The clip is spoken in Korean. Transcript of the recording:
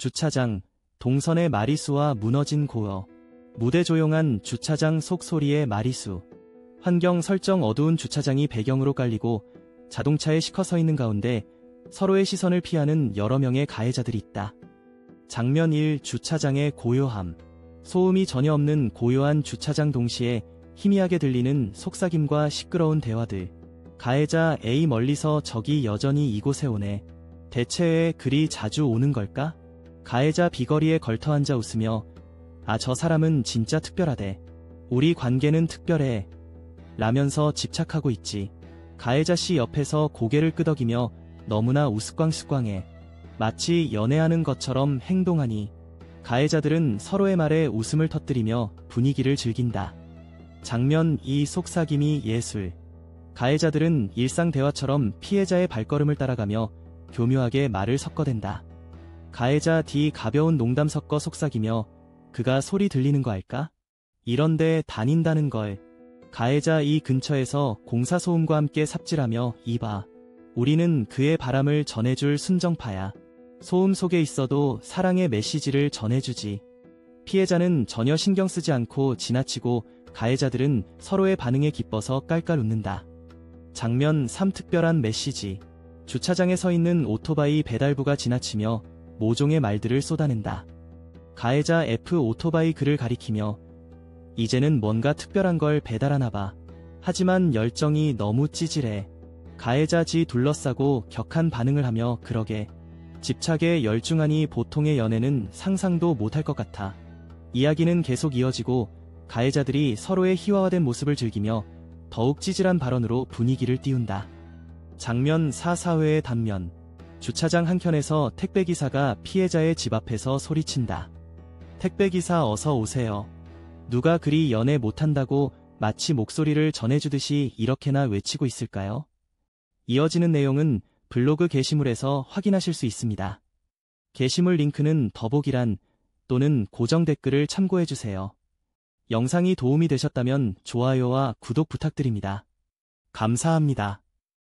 주차장, 동선의 마리수와 무너진 고요. 무대 조용한 주차장 속소리의 마리수. 환경 설정 어두운 주차장이 배경으로 깔리고 자동차에 시커 서 있는 가운데 서로의 시선을 피하는 여러 명의 가해자들이 있다. 장면 1. 주차장의 고요함. 소음이 전혀 없는 고요한 주차장, 동시에 희미하게 들리는 속삭임과 시끄러운 대화들. 가해자 A 멀리서 저기 여전히 이곳에 오네. 대체 왜 그리 자주 오는 걸까? 가해자 B 거리에 걸터앉아 웃으며 아, 저 사람은 진짜 특별하대. 우리 관계는 특별해. 라면서 집착하고 있지. 가해자 C 옆에서 고개를 끄덕이며 너무나 우스꽝스꽝해. 마치 연애하는 것처럼 행동하니. 가해자들은 서로의 말에 웃음을 터뜨리며 분위기를 즐긴다. 장면 2. 속삭임이 예술. 가해자들은 일상 대화처럼 피해자의 발걸음을 따라가며 교묘하게 말을 섞어댄다. 가해자 D 가벼운 농담 섞어 속삭이며 그가 소리 들리는 거 알까? 이런데 다닌다는 걸. 가해자 E 근처에서 공사 소음과 함께 삽질하며 이봐. 우리는 그의 바람을 전해줄 순정파야. 소음 속에 있어도 사랑의 메시지를 전해주지. 피해자는 전혀 신경 쓰지 않고 지나치고 가해자들은 서로의 반응에 기뻐서 깔깔 웃는다. 장면 3. 특별한 메시지. 주차장에 서 있는 오토바이 배달부가 지나치며 모종의 말들을 쏟아낸다. 가해자 F 오토바이 그를 가리키며 이제는 뭔가 특별한 걸 배달하나 봐. 하지만 열정이 너무 찌질해. 가해자 G 둘러싸고 격한 반응을 하며 그러게. 집착에 열중하니 보통의 연애는 상상도 못할 것 같아. 이야기는 계속 이어지고 가해자들이 서로의 희화화된 모습을 즐기며 더욱 찌질한 발언으로 분위기를 띄운다. 장면 4. 사회의 단면. 주차장 한켠에서 택배기사가 피해자의 집 앞에서 소리친다. 택배기사 어서 오세요. 누가 그리 연애 못한다고 마치 목소리를 전해주듯이 이렇게나 외치고 있을까요? 이어지는 내용은 블로그 게시물에서 확인하실 수 있습니다. 게시물 링크는 더보기란 또는 고정 댓글을 참고해주세요. 영상이 도움이 되셨다면 좋아요와 구독 부탁드립니다. 감사합니다.